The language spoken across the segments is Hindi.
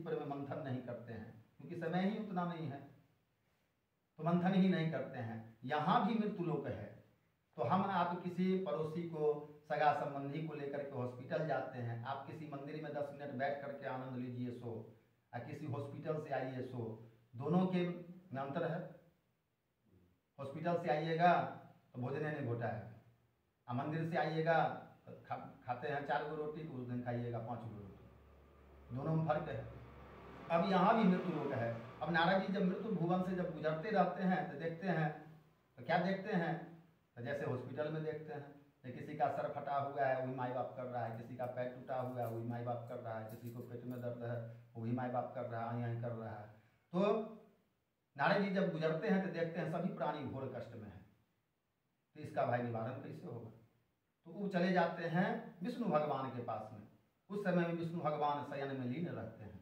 पर में मंथन नहीं करते हैं, क्योंकि समय ही उतना नहीं है, तो मंथन ही नहीं करते हैं। यहाँ भी मृत्युलोक है, तो हम आप किसी पड़ोसी को, सगा संबंधी को लेकर के हॉस्पिटल जाते हैं, आप किसी मंदिर में 10 मिनट बैठ करके आनंद लीजिए सो, या किसी हॉस्पिटल से आइए सो, दोनों के में अंतर है। हॉस्पिटल से आइएगा तो भोजन नहीं घोटा है, और मंदिर से आइएगा तो खाते हैं 4 गो रोटी, तो उस दिन खाइएगा 5 गो रोटी, दोनों में फर्क है। अब यहाँ भी मृत्यु लोक है। अब नारद जी जब मृत्यु भुवन से जब गुजरते रहते हैं तो देखते हैं, तो क्या देखते हैं, तो जैसे हॉस्पिटल में देखते हैं कि किसी का सर फटा हुआ है वही माई बाप कर रहा है, किसी का पैर टूटा हुआ है वही माई बाप कर रहा है, किसी को पेट में दर्द है वही माई बाप कर रहा है, यहीं कर रहा है। तो नारद जी जब गुजरते हैं तो देखते हैं सभी प्राणी घोर कष्ट में है, तो इसका भाई निवारण कैसे होगा। तो वो चले जाते हैं विष्णु भगवान के पास में। उस समय में विष्णु भगवान शयन में लीन रहते हैं।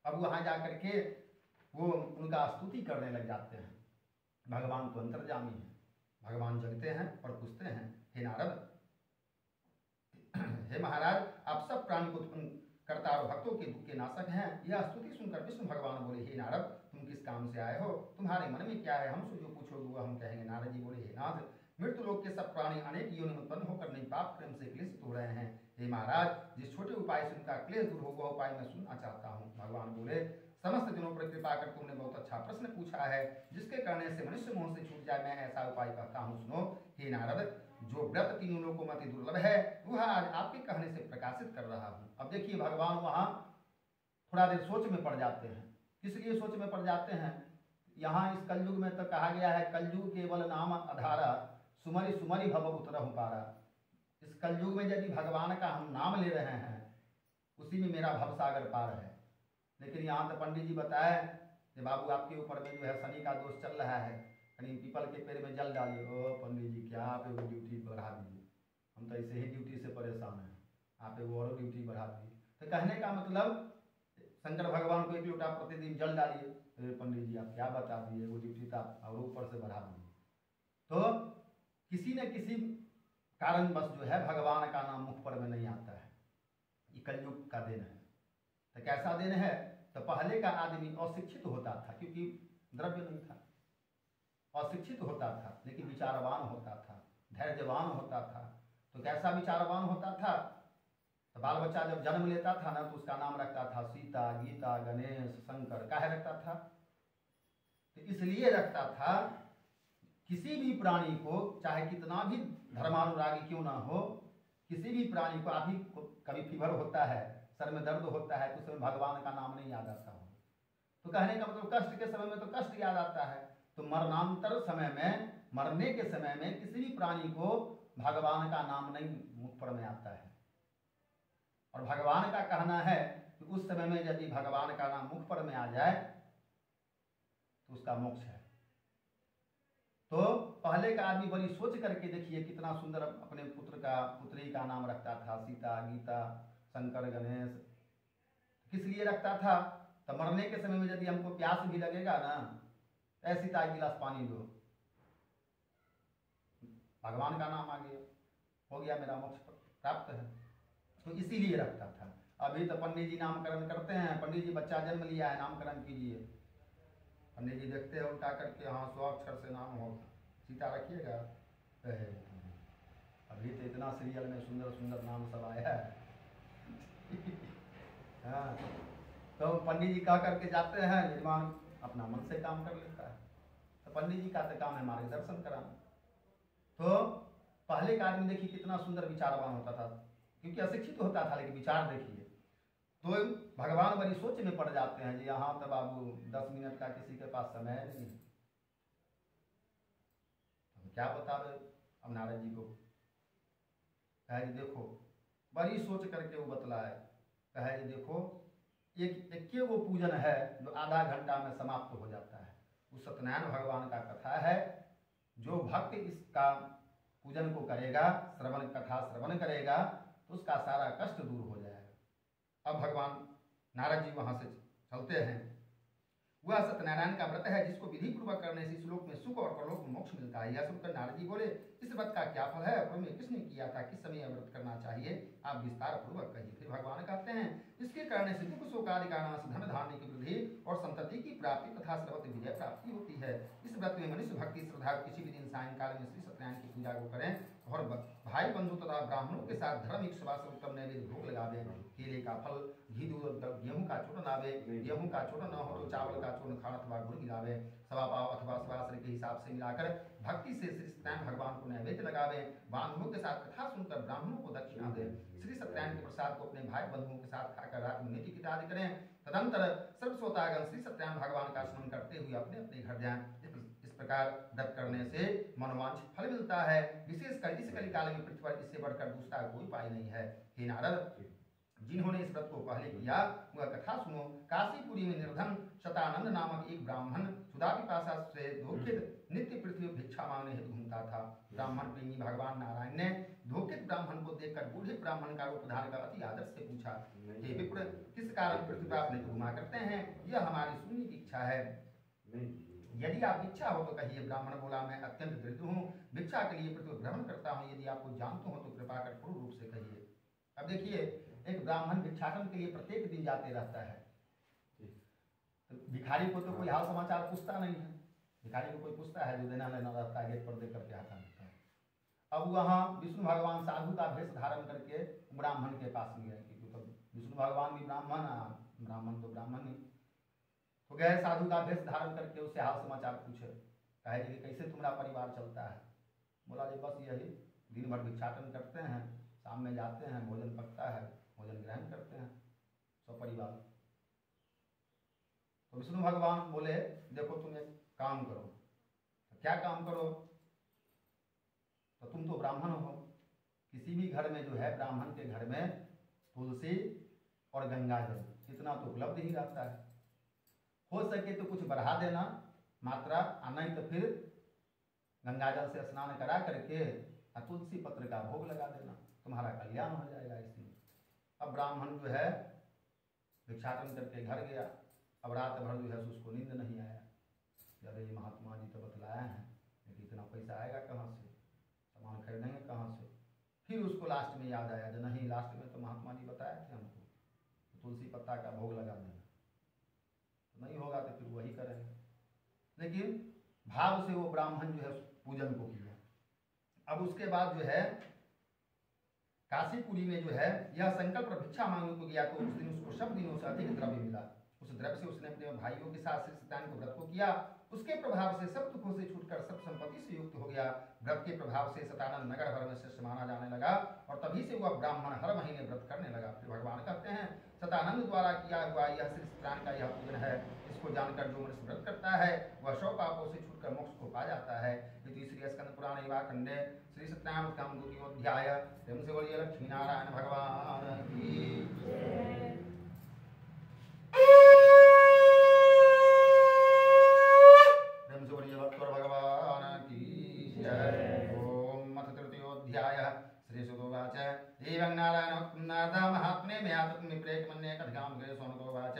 अब वहाँ जा करके वो उनका स्तुति करने लग जाते हैं। भगवान तो अंतर्जामी है, भगवान जगते हैं और पूछते हैं, हे नारद, हे महाराज, आप सब प्राणी को उत्पन्न करता और भक्तों के दुख के नाशक हैं। यह स्तुति सुनकर विष्णु भगवान बोले, हे नारद, तुम किस काम से आए हो, तुम्हारे मन में क्या है, हमसे जो पूछोगे वो हम कहेंगे। नारद जी बोले, हे नाथ, मृत्यु लोक के सब प्राणी अनेक योनि में उत्पन्न होकर नहीं पाप प्रेम से क्लेशित हो रहे हैं। हे महाराज, जिस छोटे उपाय से उनका क्लेश दूर हो वह उपाय मैं सुनना चाहता हूँ। भगवान बोले, समस्त दिनों पर कृपा कर तुमने बहुत अच्छा प्रश्न पूछा है, जिसके करने से मनुष्य मोह से छूट जाए, मैं ऐसा उपाय कहता हूँ, सुनो। हे नारद, जो व्रत तीनों लोकों में अति दुर्लभ है वह आज आपके कहने से प्रकाशित कर रहा हूँ। अब देखिए भगवान वहाँ थोड़ा देर सोच में पड़ जाते हैं। किस लिए सोच में पड़ जाते हैं, यहाँ इस कलयुग में तो कहा गया है, कलयुग केवल नाम आधारा, सुमरि सुमरि भव उतरहु पारा। इस कलयुग में यदि भगवान का हम नाम ले रहे हैं, उसी में मेरा भवसागर पार है। लेकिन यहाँ तो पंडित जी बताए कि बाबू आपके ऊपर में जो है शनि का दोष चल रहा है, कहीं पीपल के पेड़ में जल डालिए। ओ पंडित जी, क्या आप एगो ड्यूटी बढ़ा दीजिए, हम तो ऐसे ही ड्यूटी से परेशान हैं, आप एगो और ड्यूटी बढ़ा दीजिए। तो कहने का मतलब शंकर भगवान को 1 लोटा प्रतिदिन जल डालिए। अरे पंडित जी, आप क्या बता दिए, वो ड्यूटी तो आप और ऊपर से बढ़ा दीजिए। तो किसी न किसी कारणवश जो है भगवान का नाम मुख पर में नहीं आता है। ये कलयुग का दिन है। तो कैसा दिन है, तो पहले का आदमी अशिक्षित होता था, क्योंकि द्रव्य नहीं था, अशिक्षित होता था, लेकिन विचारवान होता था, धैर्यवान होता था। तो कैसा विचारवान होता था, तो बाल बच्चा जब जन्म लेता था ना, तो उसका नाम रखता था सीता, गीता, गणेश, शंकर। काहे रखता था, तो इसलिए रखता था किसी भी प्राणी को, चाहे कितना भी धर्मानुरागी क्यों ना हो, किसी भी प्राणी को अभी कभी फीवर होता है, सर में दर्द होता है, तो उसमें भगवान का नाम नहीं याद आता हो। तो कहने का मतलब कष्ट के समय में तो कष्ट याद आता है। तो मरणांतर समय में, मरने के समय में किसी भी प्राणी को भगवान का नाम नहीं मुख पर में आता है। और भगवान का कहना है कि उस समय में यदि भगवान का नाम मुख पर में आ जाए तो उसका मोक्ष है। तो पहले का आदमी बड़ी सोच करके देखिए कितना सुंदर अपने पुत्री का नाम रखता था, सीता, गीता, शंकर, गणेश। किस लिए रखता था, तो मरने के समय में यदि हमको प्यास भी लगेगा ना, ऐसी सीता 1 गिलास पानी दो, भगवान का नाम आ गया, हो गया, मेरा मोक्ष प्राप्त है। तो इसीलिए रखता था। अभी तो पंडित जी नामकरण करते हैं, पंडित जी बच्चा जन्म लिया है, नामकरण कीजिए। पंडित जी देखते हैं उल्टा करके, हाँ 100 अक्षर से नाम होगा, सीता रखिएगा। अभी तो इतना सीरियल में सुंदर सुंदर नाम सब आया है। हाँ, तो पंडित जी कह करके जाते हैं, यजमान अपना मन से काम कर लेता है। तो पंडित जी का तो काम है मार्गदर्शन कराना। तो पहले का आदमी देखिए कितना सुंदर विचारवान होता था, क्योंकि अशिक्षित होता था, लेकिन विचार देखिए। तो भगवान बड़ी सोच में पड़ जाते हैं जी, यहाँ तो बाबू 10 मिनट का किसी के पास समय नहीं है, तो क्या बतावे अब नारद जी को। कहे जी देखो, बड़ी सोच करके वो बतलाए। कहे जी देखो, एक वो पूजन है जो आधा घंटा में समाप्त हो जाता है, वो सत्यनारायण भगवान का कथा है। जो भक्त इसका पूजन को करेगा, कथा श्रवण करेगा, तो उसका सारा कष्ट दूर हो जाएगा। अब भगवान नारद जी वहां से चलते हैं। वह सत्यनारायण का व्रत है जिसको विधि पूर्वक करने से इस लोक में सुख और परलोक में मोक्ष मिलता है। यह सुनकर नारद जी बोले, इस व्रत का क्या फल है, पूर्व में किसने किया था, किस समय यह व्रत करना चाहिए, आप विस्तार पूर्वक कहिए। फिर भगवान कहते हैं, इसके करने से दुख शोक आदि का नाश, धन धान्य की वृद्धि और संतति की प्राप्ति तथा सर्वत्र विजय प्राप्ति होती है। इस व्रत में मनुष्य भक्ति श्रद्धा किसी भी दिन सायंकाल में श्री सत्यनारायण की पूजा को करें और भाई बंधु तथा ब्राह्मणों के साथ धर्म इच्छा से उत्तम नैवेद्य भोग लगावे। केले का फल, घी दूध, गेहूं का चूर्ण लावे, गेहूं का चूर्ण न हो तो चावल का चूर्ण खाना अथवा गुड़ मिलावे, सवा पाव अथवा सवासर के हिसाब से मिलाकर भक्ति से श्री सत्यनारायण भगवान को नैवेद्य लगावे। बांधवों के साथ कथा सुनकर ब्राह्मणों को दक्षिणा दे। श्री सत्यनारायण के प्रसाद को अपने भाई बंधुओं के साथ खाकर रात में नीति आदि करें। तदंतर सर्वश्रोतागण श्री सत्यनारायण भगवान का स्मरण करते हुए अपने अपने घर जाएं। इस प्रकार व्रत करने से मनोवांछित फल मिलता है। विशेषकर इस कलिकाल में पृथ्वी पर इससे बढ़कर दूसरा कोई उपाय नहीं है। हे नारद, जिन्होंने इस व्रत को पहले किया वह कथा सुनो। काशीपुरी में निर्धन शतानंद नामक एक ब्राह्मण सुधा पिपासा से दुखित नित्य पृथ्वी भिक्षा मांगने हेतु घूमता था। ब्राह्मण प्रेमी भगवान नारायण ने दुखित ब्राह्मण को देखकर बूढ़े ब्राह्मण का रूप धारण कर अति आदर से पूछा, हे विप्र, किस कारण पृथ्वी पर आप नित्य घुमा करते हैं, यह हमारी सुनने की इच्छा है। यदि आप इच्छा हो तो कहिए। ब्राह्मण बोला, मैं अत्यंत दरिद्र हूँ, भिक्षा के लिए पृथ्वी भ्रमण करता हूँ, यदि आपको जानते हो तो कृपा कर पूर्ण रूप से कहिए। अब देखिए, एक ब्राह्मण भिक्षाटन के लिए प्रत्येक दिन जाते रहता है। तो भिखारी को तो कोई हाल समाचार पूछता नहीं है। भिखारी को कोई पूछता है, जो देना लेना रहता है गेट पर दे करके आता है। अब वहाँ विष्णु भगवान साधु का भेष धारण करके ब्राह्मण के पास में गए, क्योंकि तो विष्णु भगवान भी ब्राह्मण, ब्राह्मण तो ब्राह्मण ही तो गए। साधु का भेष धारण करके उससे हाल समाचार पूछे, कहे कि कैसे तुम्हारा परिवार चलता है। बोला जी बस यही, दिन भर भिक्षाटन करते हैं, शाम में जाते हैं, भोजन पकता है, भोजन ग्रहण करते हैं सब परिवार। तो विष्णु भगवान बोले, देखो तुम एक काम करो। तो क्या काम करो? तो तुम तो ब्राह्मण हो, किसी भी घर में जो है ब्राह्मण के घर में तुलसी और गंगा जल इतना तो उपलब्ध ही रहता है। हो सके तो कुछ बढ़ा देना मात्रा, नहीं तो फिर गंगा जल से स्नान करा करके तुलसी पत्र का भोग लगा देना, तुम्हारा कल्याण हो जाएगा इसमें। अब ब्राह्मण जो है भिक्षाटन करके घर गया। अब रात भर जो है उसको नींद नहीं आया। अरे ये महात्मा जी तो बतलाया है, लेकिन इतना पैसा आएगा कहाँ से, सामान खरीदेंगे कहाँ से। फिर उसको लास्ट में याद आया, जो नहीं लास्ट में तो महात्मा जी बताए थे हमको, तो तुलसी पत्ता का भोग लगा देना। तो नहीं होगा तो फिर वही करेंगे। लेकिन भाव से वो ब्राह्मण जो है पूजन को किया। अब उसके बाद जो है काशीपुरी में जो है यह संकल्प भिक्षा मांगने को गया, तो उस दिन उसको सब दिनों से अधिक द्रव्य मिला। उस द्रव्य से उसने अपने भाइयों के साथ श्री सत्यनारायण को व्रत को किया। उसके प्रभाव से सब दुखों से छूटकर सब संपत्ति से युक्त हो गया। व्रत के प्रभाव से सतानंद नगर भर में श्रेष्ठ माना जाने लगा और तभी से वह ब्राह्मण हर महीने व्रत करने लगा। फिर भगवान कहते हैं, सतानंद द्वारा किया हुआ यह श्री सत्यनारायण का यह पूजन है। इसको जानकर जो मनुष्य व्रत करता है वह सौ पापों से छूटकर मोक्ष को पा जाता है। श्री स्कंद पुराण युवा खंडे श्री सत्यनारायण का 2 अध्याय। से बोलिए लक्ष्मी नारायण भगवान की। भगवान की जय। ओम अथ तृतीयोऽध्याय। श्री सुतोवाच, एवं नारायण नारदा महात्म्ये मया तत्मिप्रेक मन्ये कथगां गृहे सोनकोवाच,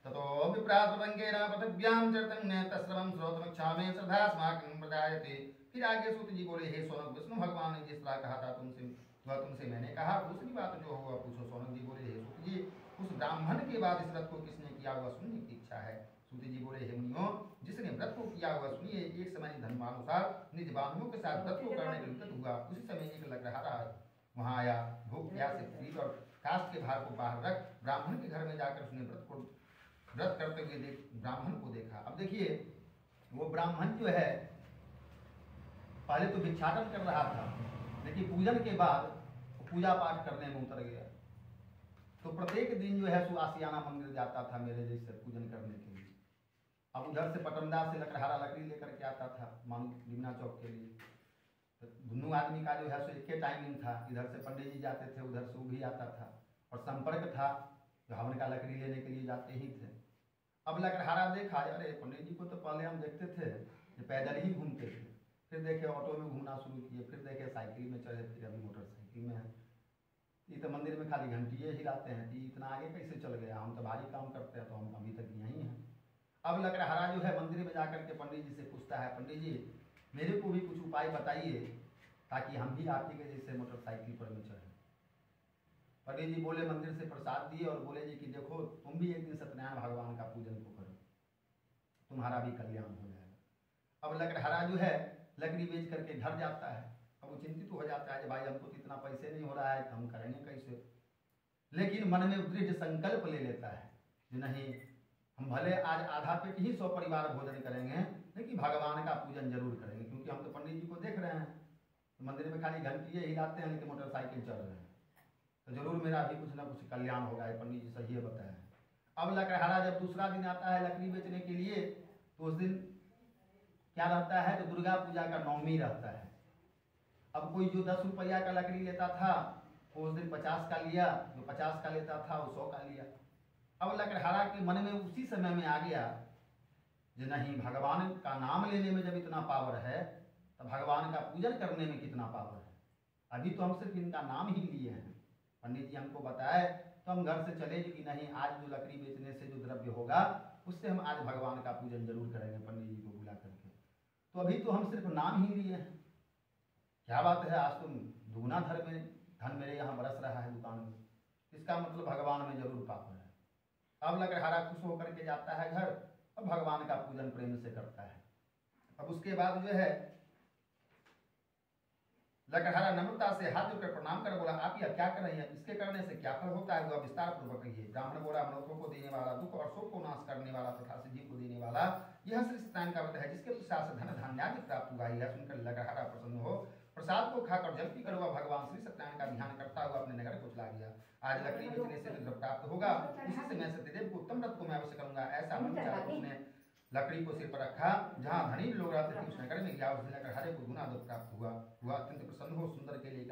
ततो विप्रासुरंगेन पृथिव्यां चरतन्ने तस्सर्वं श्रोतुमिच्छामि श्रद्धास्माकं प्रजायते। फिर आगे सूत जी बोले, हे सोनक, विष्णु भगवान ने जिस तरह कहा था तुमसे मैंने कहा, दूसरी बात जो हुआ पूछो। सोनक जी बोले, हे सूत जी, उस ब्राह्मण के बाद इस व्रत को किसने किया हुआ सुनने की इच्छा है। सूत जी बोले, हे मुनियों, जिसने व्रत को किया हुआ सुनिए। एक समय धर्मानुसार निज बांधवों के साथ व्रत को करने के निकट हुआ। उसी समय एक लकड़हारा वहां आया। भूख प्यास से पीड़ित और काष्ठ के भार को बाहर रख ब्राह्मण के घर में जाकर उसने व्रत करते हुए ब्राह्मण को देखा। अब देखिए, वो ब्राह्मण जो है पहले तो भिक्षाटन कर रहा था, लेकिन पूजन के बाद पूजा पाठ करने में उतर गया। तो प्रत्येक दिन जो है आसियाना मंदिर जाता था मेरे जैसे पूजन करने के लिए। अब उधर से पटमदा से लकड़हारा लकड़ी लेकर के आता था मानो लिमना चौक के लिए। तो दोनों आदमी का जो है सो एक टाइमिंग था। इधर से पंडित जी जाते थे, उधर से वो भी आता था, और संपर्क था जो हवन का लकड़ी लेने के लिए जाते ही थे। अब लकड़हारा देखा, अरे पंडित जी को तो पहले हम देखते थे कि पैदल ही घूमते थे, फिर देखे ऑटो में घूमना शुरू किए, फिर देखे साइकिल में चढ़े, फिर अभी मोटरसाइकिल में है। ये तो मंदिर में खाली घंटिए हिलाते हैं, कि इतना आगे कैसे चल गया, हम तो भारी काम करते हैं, तो हम अभी तक यहीं हैं। अब लकड़हारा जो है मंदिर में जाकर के पंडित जी से पूछता है, पंडित जी मेरे को भी कुछ उपाय बताइए ताकि हम भी आप ही के जैसे मोटरसाइकिल पर में चढ़ें। पंडित जी बोले मंदिर से प्रसाद दिए और बोले जी कि देखो तुम भी एक दिन सत्यनारायण भगवान का पूजन को करो, तुम्हारा भी कल्याण हो जाएगा। अब लकड़हारा जो है लकड़ी बेच करके घर जाता है। अब वो चिंतित हो जाता है कि भाई हमको तो इतना पैसे नहीं हो रहा है, हम करेंगे कैसे। लेकिन मन में दृढ़ संकल्प ले लेता है कि नहीं, हम भले आज आधा पेट ही 100 परिवार भोजन करेंगे, लेकिन भगवान का पूजन जरूर करेंगे। क्योंकि हम तो पंडित जी को देख रहे हैं मंदिर में खाली घंटी हिलाते हैं, लेकिन मोटरसाइकिल चल रहे हैं, तो जरूर मेरा भी कुछ ना कुछ कल्याण होगा। पंडित जी सही बताए हैं। अब लकड़हारा जब दूसरा दिन आता है लकड़ी बेचने के लिए, तो उस दिन क्या रहता है, तो दुर्गा पूजा का नवमी रहता है। अब कोई जो 10 रुपया का लकड़ी लेता था वो उस दिन 50 का लिया, जो 50 का लेता था वो 100 का लिया। अब लकड़हारा के मन में उसी समय में आ गया कि नहीं, भगवान का नाम लेने में जब इतना पावर है तो भगवान का पूजन करने में कितना पावर है। अभी तो हम सिर्फ इनका नाम ही लिए हैं, पंडित जी हमको बताए तो हम घर से चले कि नहीं, आज जो लकड़ी बेचने से जो द्रव्य होगा उससे हम आज भगवान का पूजन जरूर करेंगे पंडित जी को बुला करके। तो अभी तो हम सिर्फ नाम ही लिए हैं। क्या बात है, आज तुम दुगना धन मेरे यहाँ बरस रहा है दुकान में, इसका मतलब भगवान में जरूर पावर है। अब लकड़हारा खुश होकर के जाता है घर और भगवान का पूजन प्रेम से करता है। अब उसके बाद जो है लकड़हारा नम्रता से हाथ जोड़कर प्रणाम कर बोला, आप यह क्या कर रही हैं, इसके करने से क्या फल होता है, वह विस्तार पूर्वक कहिए। ब्राह्मण बोला, मनुष्यों को देने वाला, दुख और शोक को नाश करने वाला तथा सिद्धि को देने वाला यह श्री सत्यनारायण का व्रत है, जिसके प्रसाद से धन धान्यादि प्राप्त हुआ। यह सुनकर लकड़हारा प्रसन्न हो प्रसाद को खाकर जल पीकर वह भगवान श्री सत्यनारायण का ध्यान करता हुआ अपने नगर को चला गया। आज लकड़ी बेचने से जो प्राप्त होगा उसी से मैं सत्यदेव को उत्तम व्रत को मैं अवश्य करूंगा। ऐसा मन विचार उसने लकड़ी को सिर पर रखा। जहाँ धनी लोग रहते थे उस नगर में गया। उस लकड़हारे को गुना दुख प्राप्त हुआ। वह अत्यंत प्रसन्न हो सुंदर केले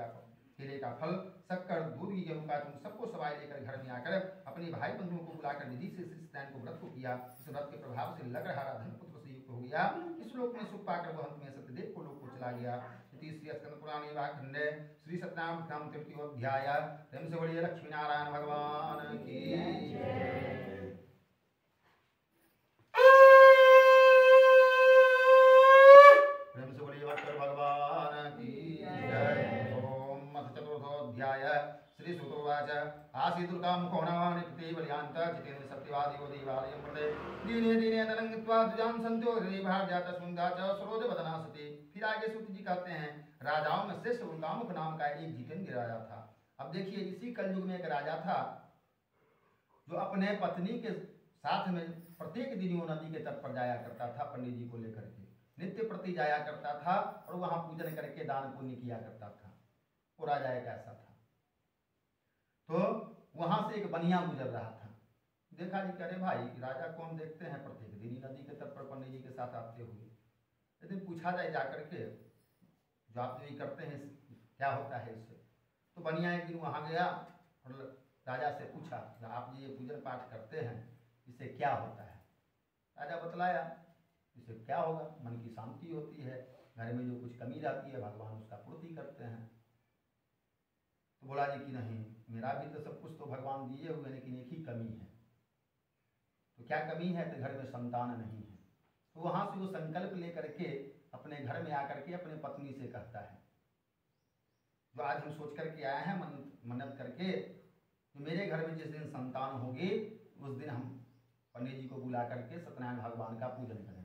का फल, शक्कर, दूध की गेहूं का तुम सबको सवाई लेकर घर में आकर अपने भाई बंधुओं को बुलाकर विधि से श्री सत्यनारायण को व्रत को किया। इस व्रत के प्रभाव से लकड़हारा धन पुत्र से युक्त हो गया। इस लोक में सुख पाकर वह अंत में सत्यदेव को लोक को चला गया। स्कंद पुराण खंडे श्री सत्यनारायण नाम तृतीयोध्याय। प्रेम से बोलिए लक्ष्मी नारायण भगवान की भगवान की जय। ओम अथ चतुर्थोऽध्याय श्री सुतोवाच आसीदुर्गा मुखोणवानि प्रतिबलियान्त जितेन्द्र सत्यवादियो देवालयं प्रदे दीने दीने तलंगित्वा द्विजां सन्त्यो हृदयभार्यात सुंदा च सरोजवदना सती। फिर आगे सूत जी कहते हैं, राजाओं में श्रेष्ठ उर्गामुख नाम का एक जितेंद्र राजा था। अब देखिए इसी कलयुग में एक राजा था जो अपने पत्नी के साथ में प्रत्येक दिन वो नदी के तट पर जाया करता था। पंडित जी को लेकर के नित्य प्रति जाया करता था और वहां पूजन करके दान पुण्य किया करता था। वो राजा एक ऐसा था। तो वहां से एक बनिया गुजर रहा था। देखा जी, कह रहे भाई राजा को हम देखते हैं प्रत्येक दिन नदी के तट पर पंडित जी के साथ आते हुए, यदि पूछा जाए जाकर के जो आप जो ये करते हैं क्या होता है इससे। तो बनिया एक दिन वहां गया और राजा से पूछा, आप जी ये पूजन पाठ करते हैं इससे क्या होता है। राजा बतलाया, इससे क्या होगा, मन की शांति होती है, घर में जो कुछ कमी रहती है भगवान उसका पूर्ति करते हैं। तो बोला जी कि नहीं, मेरा भी तो सब कुछ तो भगवान दिए हुए, लेकिन एक ही कमी है। तो क्या कमी है, तो घर में संतान नहीं है। तो वहां से वो संकल्प लेकर के अपने घर में आकर के अपने पत्नी से कहता है, जो आज हम सोच करके आए हैं मन्नत करके, तो मेरे घर में जिस दिन संतान होगी उस दिन हम पंडित जी को बुला करके सत्यनारायण भगवान का पूजन करेंगे।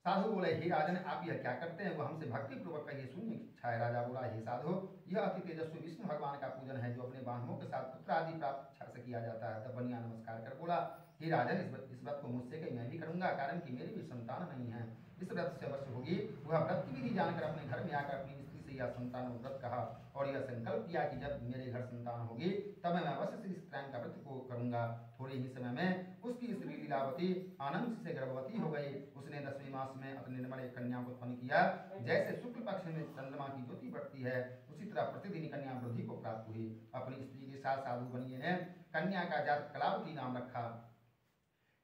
साधु बोले, हे राजन आप यह क्या करते हैं, वो हमसे भक्ति पूर्वक कहिए सुनिए इच्छा है। राजा बोला, हे साधु यह अति तेजस्वी विष्णु भगवान का पूजन है जो अपने बांधवों के साथ पुत्र आदि प्राप्त इच्छा से किया जाता है। तब बनिया नमस्कार कर बोला, हे राजन इस व्रत को मुझसे कहीं मैं भी करूंगा, कारण कि मेरी भी संतान नहीं है। इस व्रत से अवश्य होगी। वह व्रत की विधि जानकर अपने घर में आकर अपनी स्त्री से यह संतान व्रत कहा और यह संकल्प किया कि जब मेरे घर संतान होगी तब मैं अवश्य श्री सत्यनारायण का व्रत को करूंगा। थोड़े ही समय में उसकी स्त्री लीलावती आनंद से गर्भवती हो गई। उसने 10वें मास में अपने निर्मल एक कन्या को उत्पन्न किया। जैसे शुक्ल पक्ष में चंद्रमा की ज्योति बढ़ती है उसी तरह प्रतिदिन कन्या वृद्धि को प्राप्त हुई। अपनी स्त्री के साथ साधु बनिए ने कन्या का जात कलावती नाम रखा।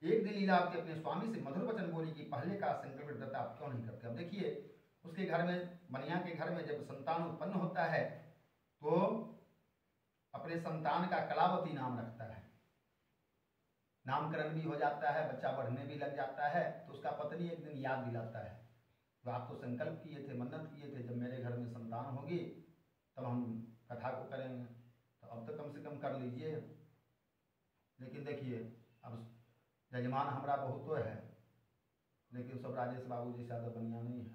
एक दिन लीलावती अपने स्वामी से मधुर वचन बोली कि पहले का संकल्प व्रत आप क्यों नहीं करते। अब देखिए उसके घर में, बनिया के घर में जब संतान उत्पन्न होता है तो अपने संतान का कलावती नाम रखता है। नामकरण भी हो जाता है, बच्चा बढ़ने भी लग जाता है। तो उसका पत्नी एक दिन याद दिलाता है तो आप तो संकल्प किए थे, मन्नत किए थे, जब मेरे घर में संतान होगी तब हम कथा को करेंगे, तो अब तो कम से कम कर लीजिए। लेकिन देखिए अब जजमान हमारा बहुत तो है, लेकिन सब राजेश बाबू जैसा तो बनिया नहीं है।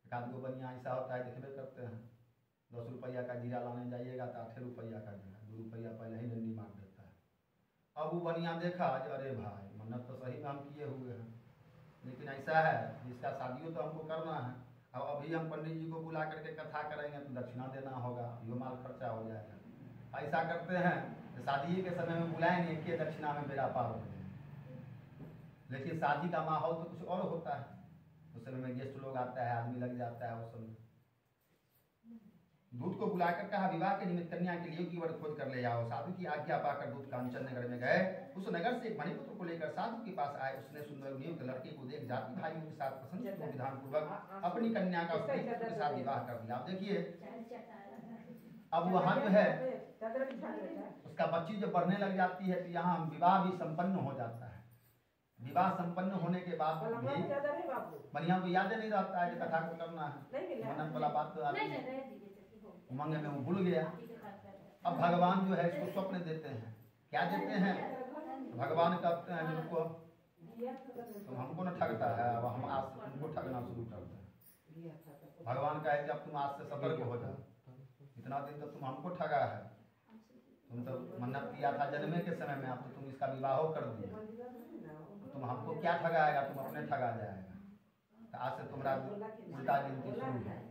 एक आध गो बनिया ऐसा होता है, देखबे करते हैं 10 रुपया का जीरा लाने जाइएगा तो 8 रुपया का जो है 2 रुपया पहले ही डंडी मार देता है। अब वो बनिया देखा जो अरे भाई मन्नत तो सही में हम किए हुए हैं, लेकिन ऐसा है जिसका शादियों तो हमको करना है, अब अभी हम पंडित जी को बुला करके कथा करेंगे तो दक्षिणा देना होगा, यो माल खर्चा हो जाएगा। ऐसा करते हैं तो शादी के समय में बुलाएंगे कि दक्षिणा में बेड़ा पार हो जाए, लेकिन शादी का माहौल तो कुछ और होता है, उस समय में गेस्ट लोग आता है, आदमी लग जाता है। उस समय दूत को बुलाकर कहा विवाह के निमित्त कन्या के लिए कीवर खोज कर ले जाओ। साधु की आज्ञा पाकर दूत कांचन नगर में गए। उस नगर से एक मणिपुत्र को लेकर साधु के पास आए। उसने सुंदर नियुक्त लड़के को देख जाति भाइयों के साथ प्रसन्न विधान पूर्वक अपनी कन्या का उसके साथ विवाह कर दिया। आप देखिए अब वहाँ जो है उसका बच्ची जब बढ़ने लग जाती है तो यहाँ विवाह भी संपन्न हो जाता है। विवाह संपन्न होने के बाद भी बढ़िया को याद नहीं रहता है कि कथा को करना है, मनन वाला बात तो उमंग में वो भूल गया। अब भगवान जो है इसको स्वप्न देते हैं, क्या देते हैं? भगवान कहते हैं जिनको तुम हमको न ठगता है, अब हम आज से तुमको ठगना शुरू करते हैं। भगवान कहे कि अब तुम आज से सतर्क हो जाओ, इतना दिन तो तुम हमको ठगा है, तुम तो मन्नत किया था जन्मे के समय में, अब तो तुम इसका विवाह कर दिए, तुम हमको क्या ठगाएगा, तुम अपने ठगा जाएगा, तो आज से तुम्हारा उल्टा गिनती शुरू है।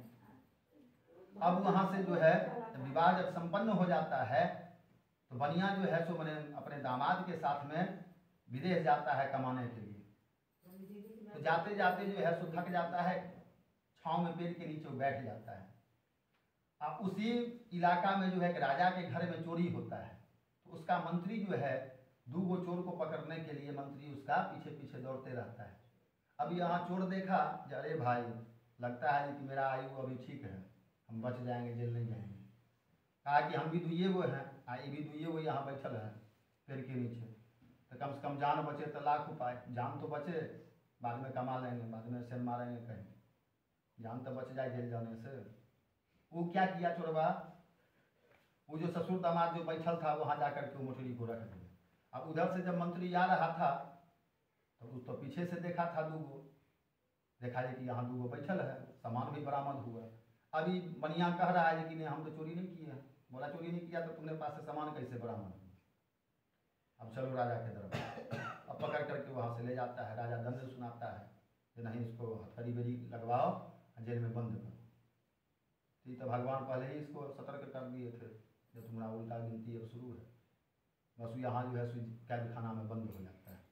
अब वहाँ से जो है विवाह जब संपन्न हो जाता है तो बनिया जो है सो मैंने अपने दामाद के साथ में विदेश जाता है कमाने के लिए। तो जाते जाते जो है सो थक जाता है, छांव में पेड़ के नीचे बैठ जाता है। अब उसी इलाका में जो है राजा के घर में चोरी होता है, तो उसका मंत्री जो है 2 गो चोर को पकड़ने के लिए मंत्री उसका पीछे पीछे दौड़ते रहता है। अब यहाँ चोर देखा, अरे भाई लगता है कि मेरा आयु अभी ठीक है, हम बच जाएंगे, जेल नहीं जाएंगे। कहा कि हम भी दुइये वो हैं, ये भी दुइये वो यहाँ बैठल है पेड़ के नीचे, तो कम से कम जान बचे तो लाख उपाय, जान तो बचे बाद में कमा लेंगे, बाद में सेल मारेंगे कहीं, जान तो बच जाए जेल जाने से। वो क्या किया चोरवा, वो जो ससुर दामाद जो बैठल था वहाँ जाकर के मोटरी को रख दिया। अब उधर से जब मंत्री जा रहा था तो पीछे से देखा था 2 गो, देखा कि यहाँ 2 गो बैठल है, सामान भी बरामद हुआ। अभी बनिया कह रहा है कि नहीं हम तो चोरी नहीं किए हैं। बोला चोरी नहीं किया तो तुमने पास से सामान कैसे बरामद हुआ? अब चलो राजा के दरबार, अब पकड़ करके वहाँ से ले जाता है। राजा दंड सुनाता है कि नहीं इसको हथकड़ी बेरी लगवाओ, जेल में बंद करो। तो भगवान पहले ही इसको सतर्क कर दिए थे, जब तुम्हारा उल्टा गिनती अब शुरू है, बस यहाँ जो है कैद खाना में बंद हो जाता है।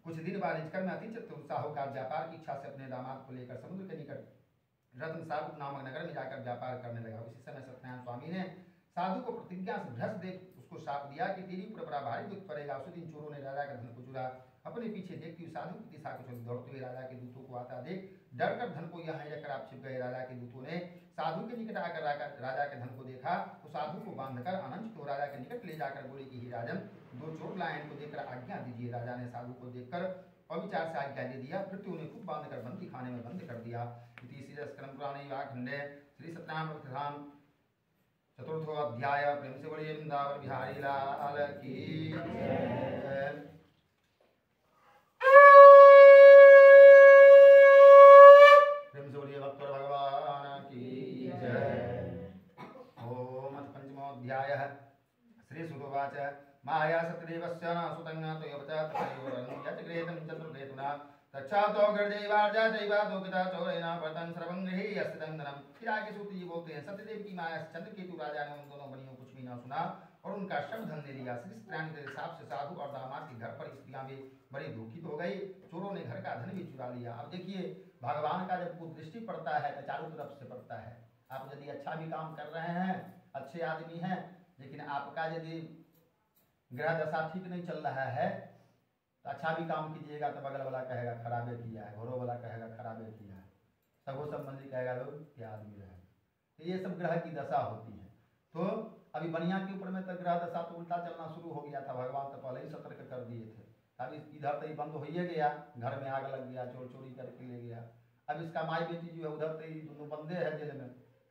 कुछ दिन बाद हिचकर में अति चतुर साहूकार व्यापार की इच्छा से अपने दामाद को लेकर समुद्र के निकट रत्न साहब नामक नगर में जाकर व्यापार करने लगा। उसी समय सत्यनारायण स्वामी ने साधु को प्रतिज्ञा से भ्रष्ट देख उसको शाप दिया कि तेरी ऊपर बड़ा भारी दुख पड़ेगा। उसी दिन चोरों ने राजा का धन को चुरा। अपने पीछे देखती हुई साधु की दिशा को चल दौड़ते हुए राजा के दूतों को आता देख डर कर धन को यहाँ लेकर आप छिप गए। राजा के दूतों ने साधु के निकट आकर राजा के धन को देखा तो साधु को बांधकर आनंद को राजा के निकट ले जाकर बोले कि हे राजन, 2 चोर लाए, इनको देखकर आज्ञा दीजिए। राजा ने साधु को देखकर अविचार से आज्ञा दे दिया, फिर उन्हें खूब बांधकर बंदी खाने में बंद कर दिया। खंडे श्री सत्यनारायण चतुर्थो अध्याय। प्रेम से बोलिए वृंदावन बिहारी लाल की जय। प्रेम से बोलिए भक्त भगवान की जय। ओम पंचमोऽध्याय। श्री सुतोवाच माया सत्यदेवस्य न सुतं तयोपच तयोरनु यजग्रेतं चतुर्वेतुना तच्छातो गर्जैवार्जा जैवादो पिता चौरेण वर्तन सर्वं गृहे अस्तिदंदनम। फिर आगे सूत जी बोलते हैं, सत्यदेव की माया चंद्रकेतु राजा ने उन दोनों बनियों कुछ भी न सुना और उनका सब धन ले लिया। श्री सत्यनारायण के हिसाब से साधु और दामाद के घर पर स्त्रियां भी बड़ी दुखित हो गई। चोरों ने घर का धन भी चुरा लिया। अब देखिए भगवान का जब कुदृष्टि पड़ता है तो चारों तरफ से पड़ता है। आप यदि अच्छा भी काम कर रहे हैं, अच्छे आदमी हैं, लेकिन आपका यदि ग्रह दशा ठीक नहीं चल रहा है तो अच्छा भी काम कीजिएगा तो बगल वाला कहेगा खराबे किया है, घरों वाला कहेगा खराबे किया है, सगो संबंधी कहेगा लोग क्या आदमी रहेगा। तो ये सब ग्रह की दशा होती है। तो अभी बनिया के ऊपर में तो ग्रह दशा तो उल्टा चलना शुरू हो गया था। भगवान तो पहले ही सतर्क कर दिए थे अब इधर तो ही बंद हो ही गया, घर में आग लग गया, चोर चोरी करके ले गया। अब इसका माई बेटी जो है उधर तो ही दोनों बंदे हैं जेल में,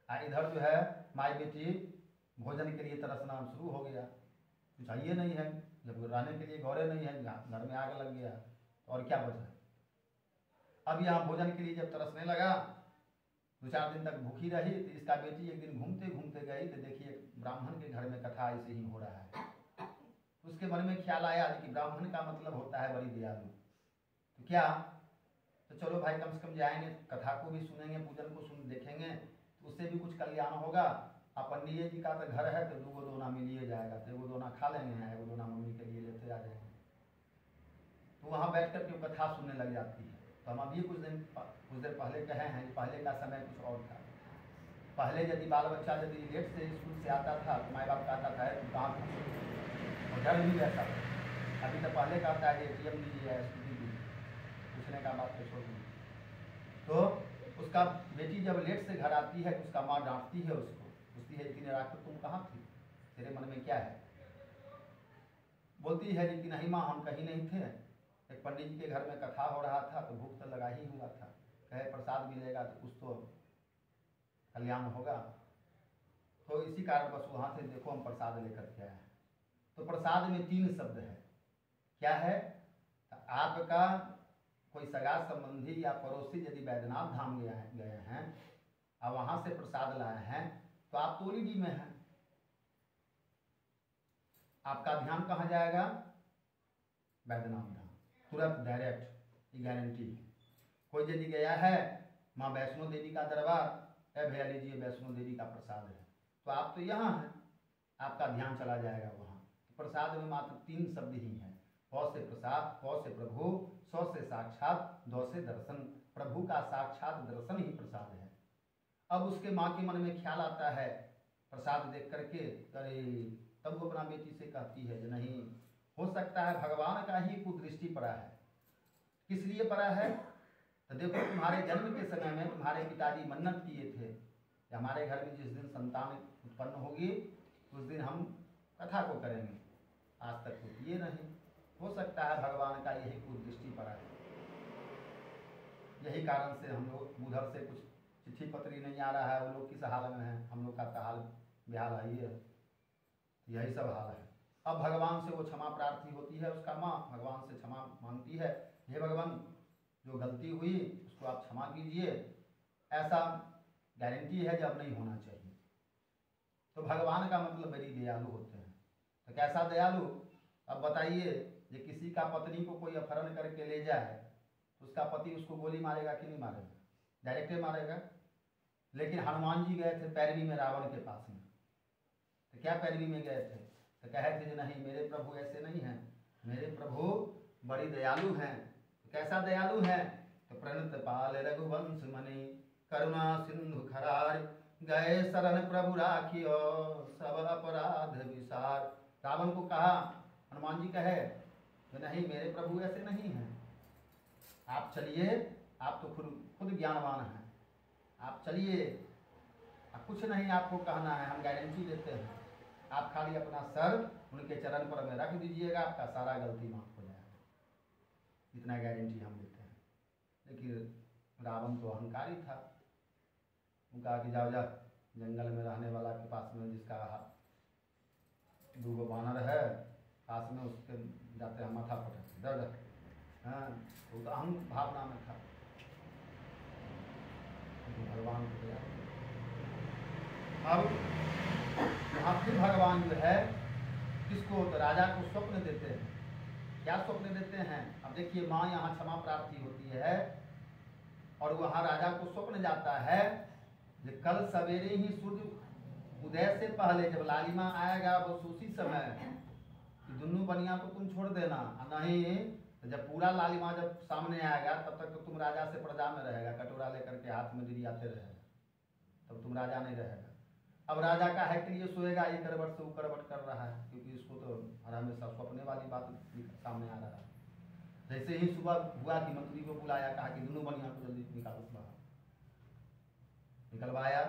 इधर जो है माई बेटी भोजन के लिए तरसना शुरू हो गया, कुछ चाहिए नहीं है, जब रहने के लिए घोड़े नहीं है, घर में आग लग गया और क्या बचा। अब यहाँ भोजन के लिए जब तरसने लगा, 2-4 दिन तक भूखी रही, तो इसका बेटी एक दिन घूमते घूमते गई तो देखिए ब्राह्मण के घर में कथा ऐसे ही हो रहा है। उसके मन में ख्याल आया कि ब्राह्मण का मतलब होता है बड़ी दयालु, तो क्या, तो चलो भाई कम से कम जाएंगे, कथा को भी सुनेंगे, पूजन को सुन देखेंगे, तो उससे भी कुछ कल्याण होगा। अब पंडित जी का तो घर है तो 2 दोना मिलिए जाएगा, तो 1 दोना खा लेंगे, 1 दोना मम्मी के लिए लेते आ जाएंगे। तो वहाँ बैठ कर के कथा सुनने लग जाती है। तो हम अभी कुछ देर पहले कहे हैं, पहले का समय कुछ और था। पहले यदि बाल बच्चा यदि लेट से स्कूल से आता था तो माँ बाप कहता था तू कहाँ था, और डर भी रहता था। अभी तो पहले कहता है कि ATM लीजिए, स्कूटी लीजिए, पूछने का बात तो छोड़ दीजिए। तो उसका बेटी जब लेट से घर आती है तो उसका माँ डांटती है उसको, पूछती है इतनी रात को तुम कहाँ थी, तेरे मन में क्या है। बोलती है कि नहीं माँ हम कहीं नहीं थे, एक पंडित जी के घर में कथा हो रहा था तो भूख तो लगा ही हुआ था, कहे प्रसाद मिलेगा तो कुछ तो कल्याण होगा, तो इसी कारण बस वहाँ से देखो हम प्रसाद लेकर के आए हैं। तो प्रसाद में 3 शब्द है, क्या है, तो आपका कोई सगा संबंधी या पड़ोसी यदि बैद्यनाथ धाम गए हैं और वहाँ से प्रसाद लाए हैं तो आप तोलीडी में हैं, आपका ध्यान कहाँ जाएगा, बैद्यनाथ धाम, तुरंत डायरेक्ट, ये गारंटी है। कोई यदि गया है माँ वैष्णो देवी का दरबार, भैया लीजिए वैष्णो देवी का प्रसाद है, तो आप तो यहाँ हैं, आपका ध्यान चला जाएगा वहाँ। तो प्रसाद में मात्र 3 शब्द ही हैं, प से प्रसाद, प से प्रभु, स से साक्षात, द से दर्शन। प्रभु का साक्षात दर्शन ही प्रसाद है। अब उसके माँ के मन में ख्याल आता है प्रसाद देख करके, अरे तब वो अपना बेटी से कहती है कि नहीं हो सकता है भगवान का ही कुदृष्टि पड़ा है। किस लिए पड़ा है, तो देखो तुम्हारे जन्म के समय में तुम्हारे पिताजी मन्नत किए थे कि हमारे घर में जिस दिन संतान उत्पन्न होगी उस दिन हम कथा को करेंगे, आज तक तो किए नहीं, हो सकता है भगवान का यही कुदृष्टि पड़ा है। यही कारण से हम लोग उधर से कुछ चिट्ठी पत्री नहीं आ रहा है, वो लोग किस हाल में है, हम लोग का तो हाल बेहाल है, यही सब हाल है। अब भगवान से वो क्षमा प्रार्थी होती है, उसका माँ भगवान से क्षमा मांगती है, हे भगवान जो गलती हुई उसको आप क्षमा कीजिए, ऐसा गारंटी है जब नहीं होना चाहिए। तो भगवान का मतलब बड़ी दयालु होते हैं। तो कैसा दयालु, अब बताइए, कि किसी का पत्नी को कोई अपहरण करके ले जाए तो उसका पति उसको गोली मारेगा कि नहीं मारेगा, डायरेक्ट मारेगा। लेकिन हनुमान जी गए थे पैरवी में रावण के पास में, तो क्या पैरवी में गए थे, तो कहे थे कि नहीं मेरे प्रभु ऐसे नहीं हैं, मेरे प्रभु बड़ी दयालु हैं। तो कैसा दयालु है, तो प्रणत पाल रघुवंश मणि करुणा सिंधु खरार, गए शरण प्रभु राखियो सब अपराध विसार। रावण को कहा, हनुमान जी कहे कि नहीं मेरे प्रभु ऐसे नहीं हैं, आप चलिए, आप तो खुद ज्ञानवान हैं, आप चलिए, कुछ नहीं आपको कहना है, हम गारंटी देते हैं, आप खाली अपना सर उनके चरण पर में रख दीजिएगा, आपका सारा गलती माफ हो जाएगा, इतना गारंटी हम देते हैं। लेकिन रावण तो अहंकारी था, वो कहा कि जाओ जा जंगल में रहने वाला के पास में जिसका 2 बानर है पास में, उसके जाते हैं माथा पटक दर्द, हाँ वो तो अहम भावना में था, तो भगवान को गया। अब यहाँ फिर भगवान जो है किसको, तो राजा को स्वप्न देते हैं। क्या स्वप्न देते हैं, अब देखिए माँ यहाँ क्षमा प्रार्थी होती है और वहाँ राजा को स्वप्न जाता है कि कल सवेरे ही सूर्य उदय से पहले जब लालिमा आएगा बस उसी समय कि दुनू बनिया को तुम छोड़ देना, नहीं तो जब पूरा लालिमा जब सामने आएगा तब तक तो तुम राजा से पर्दा में रहेगा, कटोरा लेकर के हाथ में डिरियाते रहेगा, तब तुम राजा नहीं रहेगा। अब राजा का है कि ये सोएगा, ये करवट से वो करवट कर रहा है, क्योंकि इसको तो हमेशा स्वप्ने वाली बात सामने आ रहा है। जैसे ही सुबह हुआ कि मंत्री को बुलाया, कहा कि दोनों बनिया को जल्दी निकालो बाहर, निकलवाया,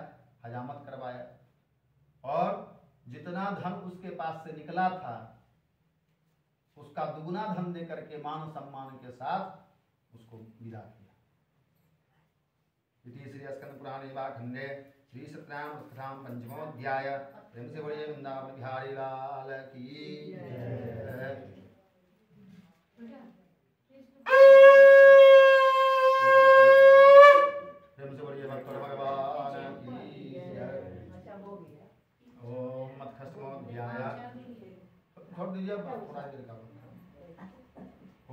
हजामत करवाया, और जितना धन उसके पास से निकला था उसका दुगुना धन दे करके मान सम्मान के साथ उसको विदा किया। इति श्री स्कंद पुराणे खंडे श्री सत्यनारायण कथाम पंचमोऽध्याय। प्रेम से बोलिए वृंदावन बिहारी लाल की जय। प्रेम से बोलिए भगवान भगवान की जय। ओम अथस्तमोऽध्याय। छोड़ दीजिए थोड़ा देर का।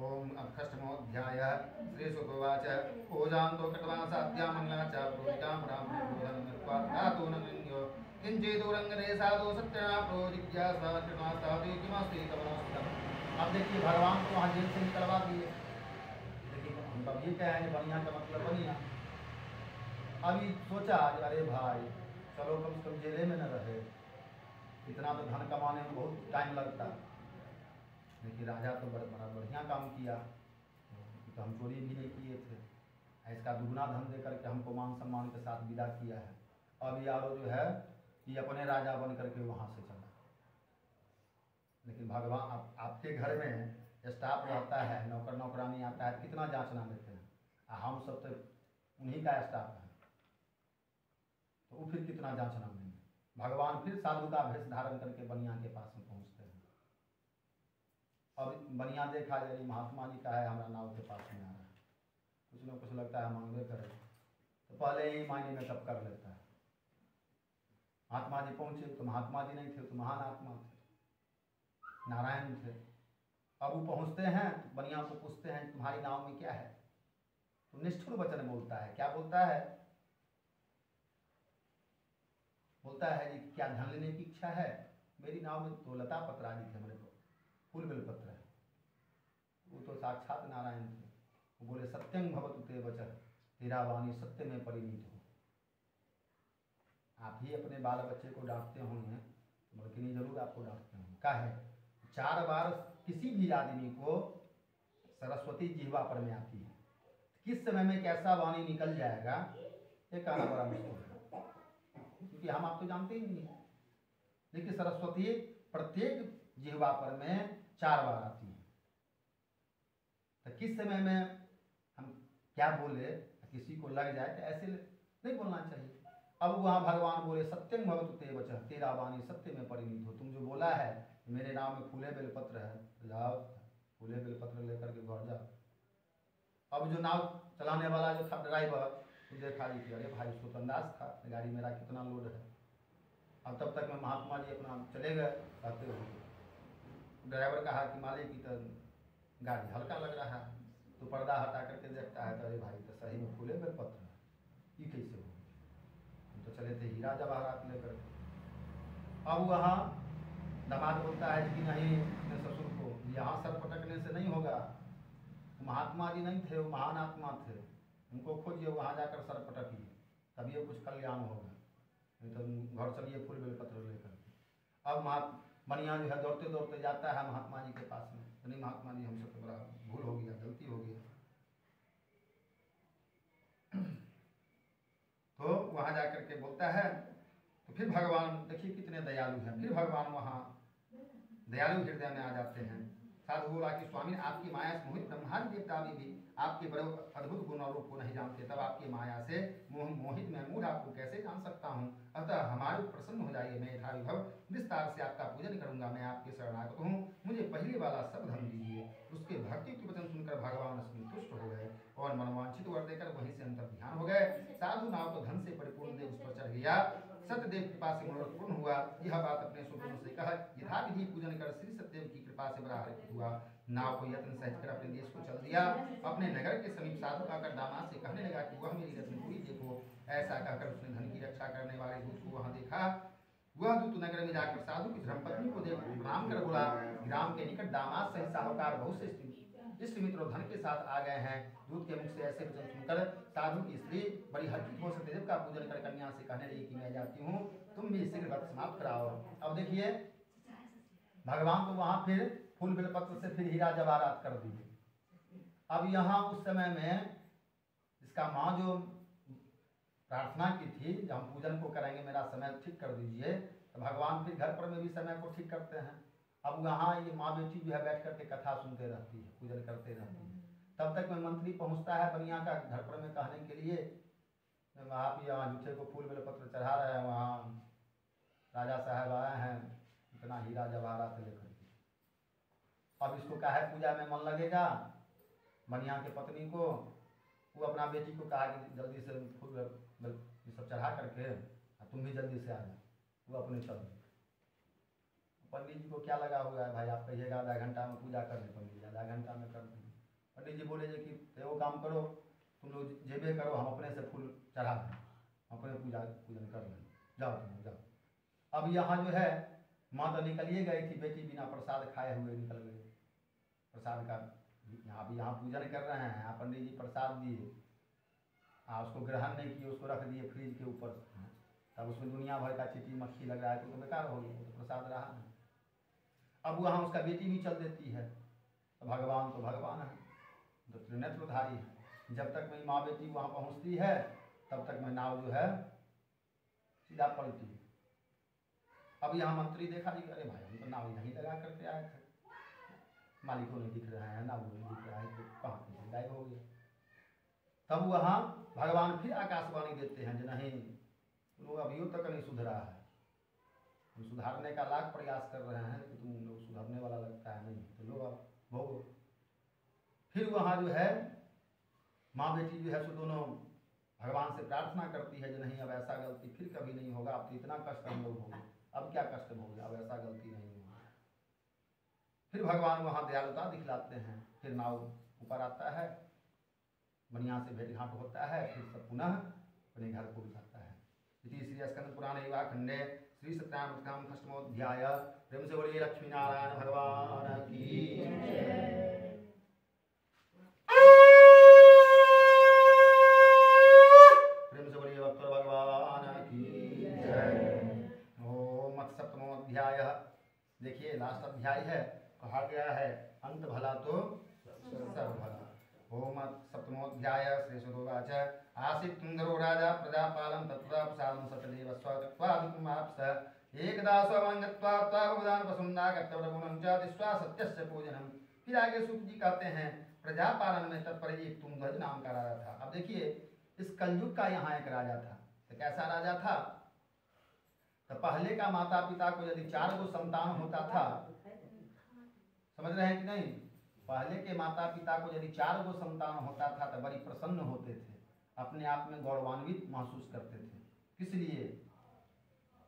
ओम अथस्तमोऽध्याय। श्री सुतोवाच ओजान्तो कृतवासाद्या मंगलाच प्रोदितां ब्राह्मणोधनमित्वात्तो न निन्यो किंचिदूरंगरे साधु सत्यना प्रोजिज्ञासा कृतवासादि किमस्ति तवनोस्तम। अब देखिए भगवान को वहाँ जेल से निकलवा दिए, लेकिन हम तब ये कह हैं बनिया का मतलब बनिया। अभी सोचा अरे भाई चलो कम से कम जेले में न रहे, इतना तो धन कमाने में बहुत टाइम लगता, लेकिन राजा तो बड़ा बढ़िया काम किया, तो हम चोरी भी नहीं किए थे, इसका दुगुना धन दे करके हमको मान सम्मान के साथ विदा किया है। अब यारो जो है कि अपने राजा बन करके वहाँ से चला। लेकिन भगवान आपके घर में स्टाफ रहता है, नौकर नौकरानी आता है, कितना जांचना लेते हैं, हम सब तो उन्हीं का स्टाफ है, तो वो फिर कितना जांचना लेंगे। भगवान फिर साधु का भेष धारण करके बनिया के पास में पहुँचते हैं। अब बनिया देखा यदि महात्मा जी का है, हमारा नाव के पास में आ रहा है, कुछ न कुछ लगता है मांगवे करे, तो पहले ही मायने में सब कर लेता है। महात्मा जी पहुँचे तो महात्मा जी नहीं थे, तो महान आत्मा थे, नारायण थे। अब वो पहुँचते हैं तो बनिया को पूछते हैं तुम्हारी नाव में क्या है, तो निष्ठुर वचन बोलता है। क्या बोलता है? बोलता है जी क्या धन लेने की इच्छा है? मेरी नाव में तो लता पत्र आदि थे, मेरे को फूल बेल पत्र है। वो तो साक्षात नारायण थे। वो बोले सत्यं भवतु ते वचः, तेरा वाणी सत्य में परिणीत हो। आप ही अपने बाल बच्चे को डांटते होंगे, बल्कि नहीं जरूर आपको डांटते होंगे। क्या है 4 बार किसी भी आदमी को सरस्वती जिह्वा पर में आती है, किस समय में कैसा वाणी निकल जाएगा ये कहना बड़ा मुश्किल है, क्योंकि हम आप तो जानते ही नहीं है। लेकिन सरस्वती प्रत्येक जिह्वा पर में 4 बार आती है, तो किस समय में हम क्या बोले किसी को लग जाए तो ऐसे नहीं बोलना चाहिए। अब वहाँ भगवान बोले सत्यं भवतु ते वचः, तेरा वाणी सत्य में परिणीत हो। तुम जो बोला है मेरे नाम में फूले बेलपत्र है, जाओ फूले बेलपत्र लेकर के घर जाओ। अब जो नाव चलाने वाला जो था ड्राइवर, तो देखा जी कि अरे भाई उसको तो अंदाज था गाड़ी मेरा कितना लोड है। अब तब तक में महात्मा जी अपना चले गए कहते हुए। ड्राइवर कहा कि मालिक की तो गाड़ी हल्का लग रहा है, तो पर्दा हटा करके देखता है तो अरे भाई तो सही में फूले बेलपत्र है, ये कैसे हो? हम तो चले थे हीरा जवाहरात लेकर। अब वहाँ दामाद बोलता है कि नहीं अपने ससुर को यहाँ सर पटकने से नहीं होगा, महात्मा जी नहीं थे, वो महान आत्मा थे, उनको खोजिए वहाँ जाकर सर पटकिए, तभी ये कुछ कल्याण होगा, नहीं तो घर चलिए फूल बेलपत्र लेकर। अब बनिया जो है दौड़ते दौड़ते जाता है महात्मा जी के पास में, तो नहीं महात्मा जी हमसे तो बड़ा भूल हो गया, गलती हो गया। तो वहाँ जाकर के बोलता है, तो फिर भगवान देखिए कितने दयालु हैं, फिर भगवान वहाँ दयालु हृदय में आ जाते हैं। साधु बोला कि स्वामी आपकी माया से मोहित ब्रह्मादि देवता भी आपके बड़े अद्भुत गुण और रूप को नहीं जानते, तब आपकी माया से मोहित मैं मूढ़ आपको कैसे जान सकता हूँ। अतः हमारे प्रसन्न हो जाइए, मैं यथाविभव विस्तार से आपका पूजन करूंगा, मैं आपके शरणागत हूँ, मुझे पहले वाला सब धन दीजिए। उसके भक्ति के वचन सुनकर भगवान संतुष्ट हो गए और मनवांछित वर देकर वहीं से अंतर ध्यान हो गए। साधु नाव तो धन से परिपूर्ण देव उस पर चढ़ गया, सत्यदेव कृपा से मनोरथ पूर्ण हुआ। यह बात अपने सुगुणों से कहा यथाविधि पूजन कर श्री सत्यदेव की कृपा से बड़ा हर्षित हुआ। नाव को यत्न सहित कर अपने देश को चल दिया। अपने नगर के समीप साधु आकर दामाद से कहने लगा कि वह मेरी रत्नपुरी देखो। ऐसा कहकर उसने धन की रक्षा करने वाले दूत को वहां देखा। वह दूत नगर में जाकर साधु की धर्मपत्नी को देख प्रणाम कर बोला, ग्राम के निकट दामाद सहित साहूकार बहुत से इष्ट मित्र धन के साथ आ गए हैं। दूत के मुख से ऐसे वचन सुनकर साधु की स्त्री बड़ी हर्षित हो सत्यदेव का पूजन कर कन्या से कहने लगी कि मैं जाती हूँ, तुम भी शीघ्र व्रत समाप्त कराओ। अब देखिए भगवान तो वहां फिर फूल बेलपत्र से फिर हीरा जवाहरात कर दिए। अब यहाँ उस समय में इसका माँ जो प्रार्थना की थी जब हम पूजन को करेंगे मेरा समय ठीक कर दीजिए, तो भगवान फिर घर पर में भी समय को ठीक करते हैं। अब वहाँ ये माँ बेटी जो है बैठ करके कथा सुनते रहती है, पूजन करते रहती है। तब तक में मंत्री पहुँचता है बनिया का घर पर में कहने के लिए, आप यहाँ जूठे को फूल बेलपत्र चढ़ा रहे हैं, वहाँ राजा साहब आए हैं इतना हीरा जवाहरात लेकर के, अब इसको क्या है पूजा में मन लगेगा। बनिया के पत्नी को वो अपना बेटी को कहा कि जल्दी से फूल ये सब चढ़ा करके तुम भी जल्दी से आ जाओ, वो अपने चल गए। पंडित जी को क्या लगा हुआ है भाई, आप कहिएगा आधा घंटा में पूजा कर दें, पंडित जी आधा घंटा में कर देंगे। पंडित जी बोले कि वो काम करो, तुम लोग जेबे करो, हम अपने से फूल चढ़ा दें, अपने पूजन कर लें, जाओ तुम जाओ। अब यहाँ जो है माँ तो निकलिए गई थी, बेटी बिना प्रसाद खाए हुए निकल गई। प्रसाद का यहाँ पूजन कर रहे हैं, यहाँ पंडित जी प्रसाद दिए, उसको ग्रहण नहीं किए, उसको रख दिए फ्रिज के ऊपर, तब उसमें दुनिया भर का चीटी मक्खी लग रहा है तो बेकार हो गया, तो प्रसाद रहा नहीं। अब वहाँ उसका बेटी भी चल देती है, तो भगवान है, तो त्रिनेत्रधारी है। जब तक मेरी माँ बेटी वहाँ पहुँचती है तब तक मैं नाव जो है सीधा पलटी। अब यहाँ मंत्री देखा कि अरे भाई हम तो नाव नहीं लगा करके आए थे, मालिकों नहीं दिख रहे हैं, नाव नहीं दिख रहा है, तो कहाँ से गायब हो गया। तब वहाँ भगवान फिर आकाशवाणी देते हैं कि नहीं लोग अभी तक नहीं सुधरा है, हम सुधारने का लाख प्रयास कर रहे हैं कि तुम लोग सुधरने वाला लगता है नहीं, तो लो अब भोगो। फिर वहाँ जो है माँ बेटी जो है सो दोनों भगवान से प्रार्थना करती है कि नहीं अब ऐसा गलती फिर कभी नहीं होगा, अब तो इतना कष्ट हम लोग भोगे, अब क्या कष्ट भोगे, अब ऐसा गलती नहीं होगा। फिर भगवान वहाँ दयालुता दिखलाते हैं, फिर नाव ऊपर आता है, बनिया से भेंट घाट होता है, फिर सब पुनः अपने घर को जाता है। इति श्री स्कंद पुराण युवा खंडे श्री सत्याम खष्टमोध्याय। प्रेम से बोलिए लक्ष्मी नारायण भगवान की। प्रेम से बोलिए भक्त भगवान की जय। ओम सप्तमोध्याय। देखिए लास्ट अध्याय है, कहा गया है अंत भला तो सर्व भला। ओम सप्तमोध्याय श्रीशुरोवाच आसीत् तुंगरो राजा प्रजापालं तत्र प्रसादं सतदेव स्वगत्वादिपुमाप्स एकदा स्वमंगत्वा त्वावदान प्रसन्नागतवरगुणं च दिष्ट्वा सत्यस्य पूजनम्। फिर आगे सूत जी कहते हैं प्रजापालन में तत्पर एक तुंगध्वज नाम का राजा था। अब देखिए इस कलयुग का यहाँ एक राजा था, तो कैसा राजा था, तो पहले का माता पिता को यदि 4 गो संतान होता था, समझ रहे हैं कि नहीं, पहले के माता पिता को यदि 4 गो संतान होता था तो बड़ी प्रसन्न होते थे, अपने आप में गौरवान्वित महसूस करते थे। किस लिए,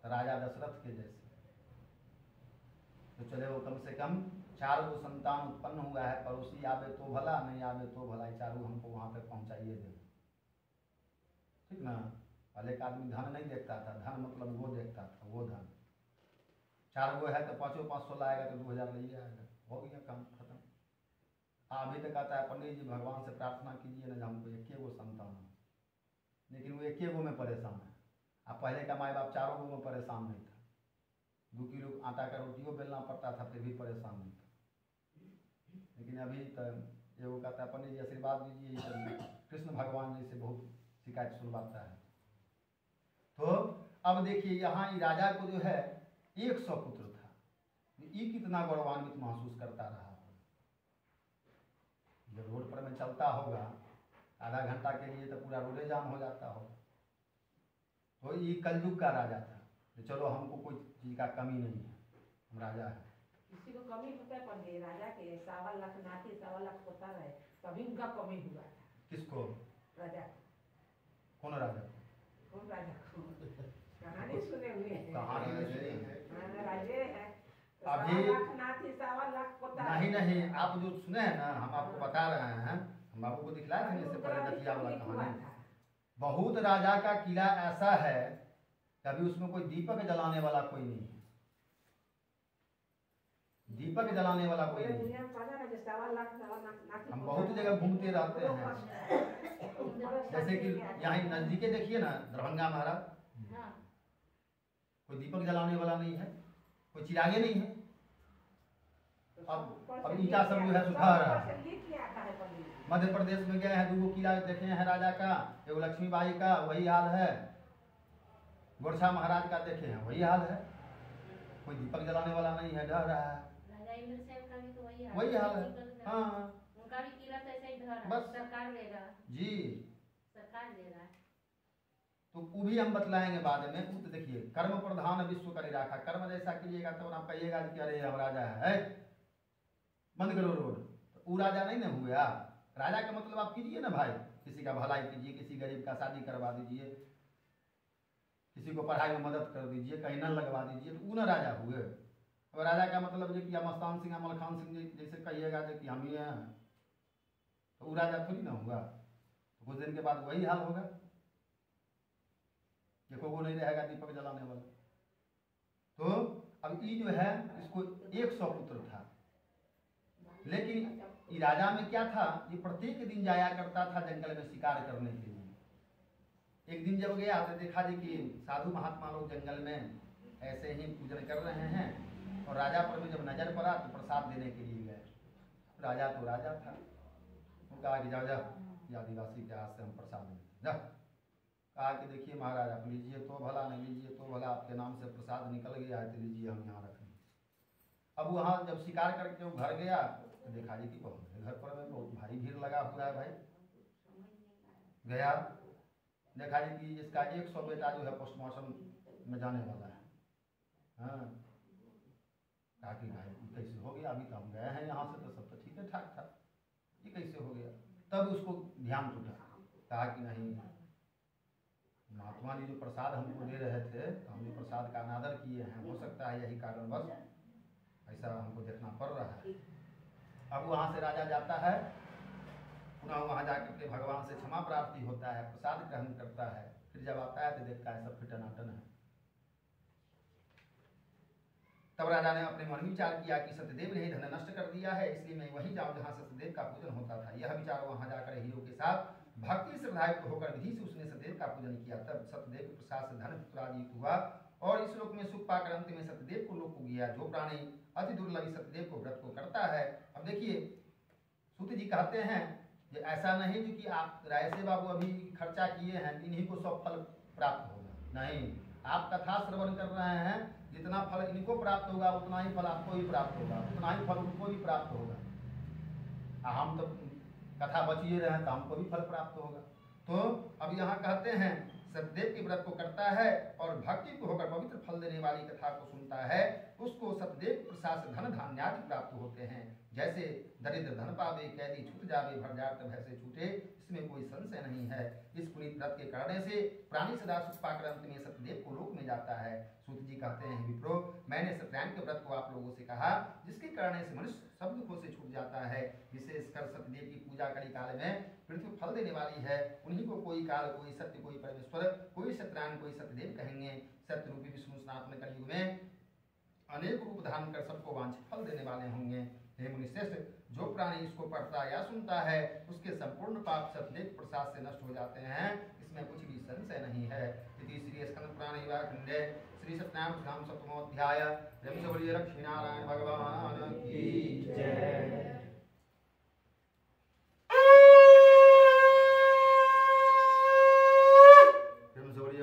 तो राजा दशरथ के जैसे। तो चले वो कम से कम 4 गो संतान उत्पन्न हुआ है, पड़ोसी आवे तो भला, नहीं आवे तो भला, 4 हमको वहां तक पहुंचाइए दे, ठीक ना। पहले का आदमी धन नहीं देखता था, धन मतलब वो देखता था, वो धन 4 गो है तो 500 लाएगा तो 2000 ले आएगा, हो गया काम खत्म। अभी तक कहता है पंडित जी भगवान से प्रार्थना कीजिए ना हमको 1 गो संतान हो, लेकिन वो 1 गो में परेशान है। अब पहले का माँ बाप 4 गो में परेशान नहीं था, 2 किलो आटा का रोटियों बेलना पड़ता था फिर भी परेशान नहीं था। लेकिन अभी तो ये वो कहता है पंडित जी आशीर्वाद दीजिए, कृष्ण भगवान जी से बहुत शिकायत सुनवाता है। तो अब देखिए यहाँ राजा को जो है 100 पुत्र था, ये कितना गौरवान्वित महसूस करता रहा। जब रोड पर में चलता होगा आधा घंटा के लिए तो पूरा रोडे जाम हो जाता होगा। तो ये कलयुग का राजा था, तो चलो हमको कोई चीज का कमी नहीं है, हम राजा है। किसी को कमी होता है पर राजा के 1.25 लाख नाती 1.25 लाख होता है, तभी उनका कमी हुआ था। किसको, राजा, कौन राजा, कौन राजा कहानी सुने हुए हैं, कहानी में सुनी है राजे है अभी 1.25 लाख नाती 1.25 लाख होता है। नहीं आप जो सुने हैं ना, हम आपको बता रहे हैं, हम आपको दिखलाए थे इससे पहले दतिया वाला कहानी। बहुत राजा का किला ऐसा है कभी उसमें कोई दीपक जलाने वाला कोई नहीं है, दीपक जलाने वाला कोई नहीं। हम बहुत जगह घूमते रहते हैं, जैसे कि यहाँ नजदीके देखिए ना दरभंगा महाराज, कोई दीपक जलाने वाला नहीं है, कोई चिरागे नहीं है। अब ईटा सब जो है सुधार रहा है। मध्य प्रदेश में गए हैं, 2 किला देखे हैं राजा का, एगो लक्ष्मीबाई का वही हाल है, गोरछा महाराज का देखे हैं वही हाल है, कोई दीपक जलाने वाला नहीं है, डर रहा है। वही हाल है। हाँ उनका भी किला तो ऐसा ही धर है, बस। सरकार देगा, जी, सरकार देगा। तो वो भी हम बतलाएंगे बाद में। वो तो देखिए, कर्म प्रधान विश्व करी राखा, कर्म जैसा कीजिएगा तो आप कहिएगा कि अरे हम राजा है, बंद करो रोड, तो वो राजा नहीं ना हुए आप। राजा का मतलब आप कीजिए ना भाई, किसी का भलाई कीजिए, किसी गरीब का शादी करवा दीजिए, किसी को पढ़ाई में मदद कर दीजिए, कहीं नल लगवा दीजिए, तो वो ना राजा हुए। अब राजा का मतलब जो कि मस्तान सिंह मलखान सिंह जैसे कहिएगा जो कि हम ही हैं, तो वो राजा थोड़ी ना हुआ। तो कुछ दिन के बाद वही हाल होगा, देखो वो नहीं रहेगा दीपक जलाने वाला। तो अब ये जो है, इसको 100 पुत्र था, लेकिन ये राजा में क्या था, ये प्रत्येक दिन जाया करता था जंगल में शिकार करने के लिए। एक दिन जब गया तो देखा जी कि साधु महात्मा लोग जंगल में ऐसे ही पूजन कर रहे हैं, और राजा पर भी जब नजर पड़ा तो प्रसाद देने के लिए गए। राजा तो राजा था, वो कहा कि जाओ जाओ, ये आदिवासी के हाथ से हम प्रसाद लेते जाओ। कहा कि देखिए महाराज, आप लीजिए तो भला, नहीं लीजिए तो भला, आपके नाम से प्रसाद निकल गया है तो लीजिए, हम यहाँ रखें। अब वहाँ जब शिकार करके वो घर गया तो देखा जी कि बहुत घर पर में बहुत भारी भीड़ लगा हुआ है भाई। गया, देखा जी कि इसका 100 बेटा जो है पोस्टमार्टम में जाने वाला है। हाँ, कहा कि भाई कैसे हो गया, अभी तो हम गए हैं यहाँ से तो सब तो ठीक है ठाक था, ये कैसे हो गया। तब उसको ध्यान टूटा, कहा कि नहीं, महात्मा जी जो प्रसाद हमको दे रहे थे तो हमने प्रसाद का अनादर किए हैं, हो सकता है यही कारणवश ऐसा हमको देखना पड़ रहा है। अब वहाँ से राजा जाता है, पुनः वहाँ जाकर के भगवान से क्षमा प्राप्ति होता है, प्रसाद ग्रहण करता है, फिर जब आता है तो देखता है सब फिटनाटन है। तब राजा ने अपने मन में विचार किया कि सत्यदेव ने धन नष्ट कर दिया है, इसलिए मैं वहीं जाऊं जहाँ सत्यदेव का पूजन होता था। यह विचार वहाँ जाकर हीरो के साथ भक्ति श्रद्धायुक्त होकर विधि से उसने सत्यदेव का पूजन किया। तब सत्यदेव के प्रसाद से धन पुत्रादियुक्त हुआ और इस लोक में सुख पाकर अंत में सत्यदेव को लोक को गया। जो प्राणी अति दुर्लभ सत्यदेव को व्रत को करता है। अब देखिए, सूत जी कहते हैं कि ऐसा नहीं कि आप राय से बाबू अभी खर्चा किए हैं, इन्हीं को सब फल प्राप्त होगा, नहीं। आप कथा श्रवण कर रहे हैं, जितना फल इनको प्राप्त होगा उतना ही फल आपको भी प्राप्त होगा, उतना ही फल उनको भी प्राप्त होगा। हम तो कथा बचिए रहे तो हमको भी फल प्राप्त होगा। तो अब यहाँ कहते हैं सत्यदेव के व्रत को करता है और भक्ति को होकर पवित्र फल देने वाली कथा को सुनता है, उसको सत्यदेव प्रसाद से धन धान्यादि प्राप्त होते हैं। जैसे दरिद्र धन पावे, कैदी छूट जावे, भरजात भैसे छूटे, इसमें कोई संशय नहीं है। इस पुनीत व्रत के करने से प्राणी सदा सुख पाकर अंत में सत्यदेव को लोक में जाता है। सूत जी कहते हैं, विप्रो, मैंने सत्यायन के व्रत को आप लोगों से कहा, जिसके करने से मनुष्य सब दुखों से छूट जाता है। विशेषकर सत्यदेव की पूजा कली काल में पृथ्वी फल देने वाली है। उन्हीं को कोई काल, कोई सत्य, कोई परमेश्वर, कोई सत्यनारायण, कोई सत्यदेव कहेंगे। सत्य रूपी विष्णु सनातन कलयुग में अनेक रूप धारण कर सबको वांछित फल देने वाले होंगे। हे मुनिश्रेष्ठ, जो प्राणी इसको पढ़ता या सुनता है उसके संपूर्ण पाप सत्यदेव प्रसाद से नष्ट हो जाते हैं, इसमें कुछ भी संशय नहीं है। इति श्री स्कंद पुराण खंडे श्री सत्यनारायण धाम सप्तमोध्याय लक्ष्मी नारायण भगवान की जय।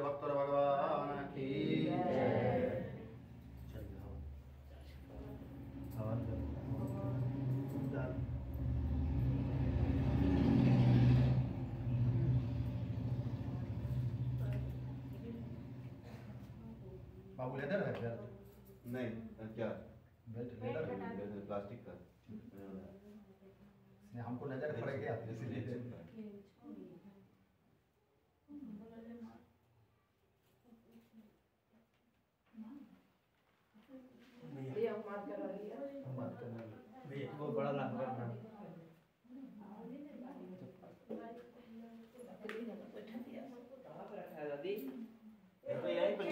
भक्तर भगवान की जय। बाबू लेदर है बेल्ट? नहीं, क्या बेल्ट लेदर है, प्लास्टिक का। हमको नजर पड़ गया इसलिए। वो बड़ा लाभ करना दादी तो यही पर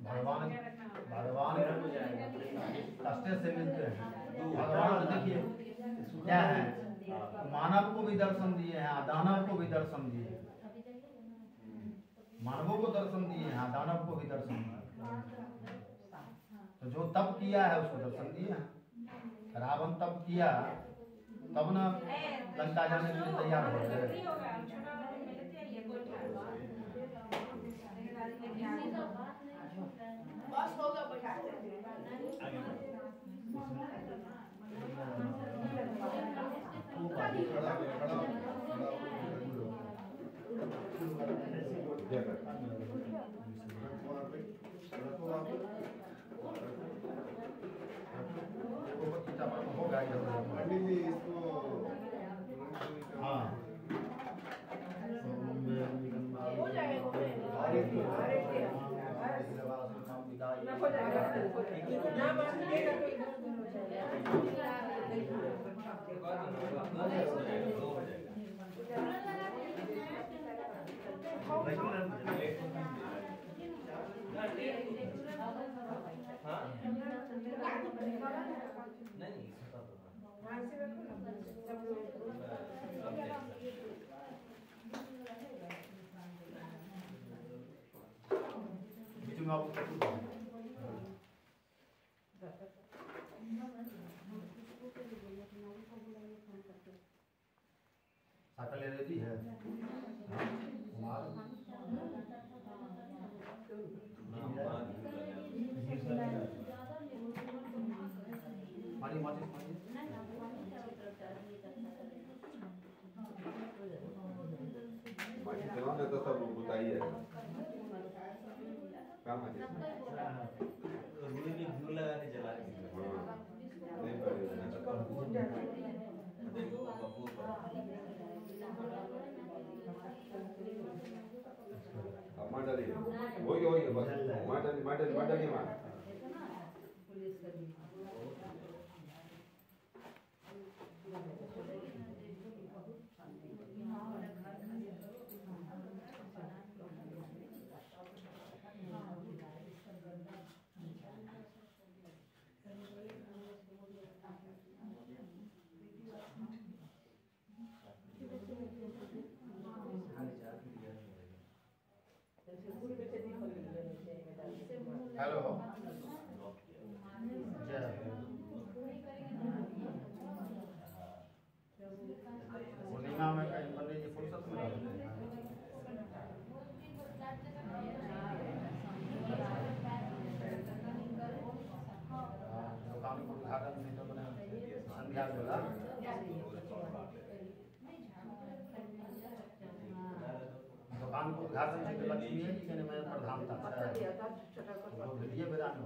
भगवान भगवान कष्ट से मिलते हैं। भगवान देखिए क्या है, मानव को भी दर्शन दिए हैं, दानव को भी दर्शन दिए हैं। मानवों को दर्शन दिए हैं, दानव को भी दर्शन दिए। तो जो तप किया है उसको दर्शन दिए हैं। रावण तप किया तब ना लंका जाने के लिए तैयार हो गए। होगा हाँ बीच में आप साटा ले लेती है हमारी माचिस माचिस तो सब बताइए क्या माचिस रूई में घी लगा के जला के नहीं पड़ेगा मार डालिए वही बस मार डालिए मार हेलो पूर्णिमा में कहीं पंडित जी फुर्सत में रहते हैं। दुकान को उद्घाटन नहीं तो बने संध्या बेला दुकान को उद्घाटन से लक्ष्मी जी के मैं प्रधानता है। विद्या वेदांत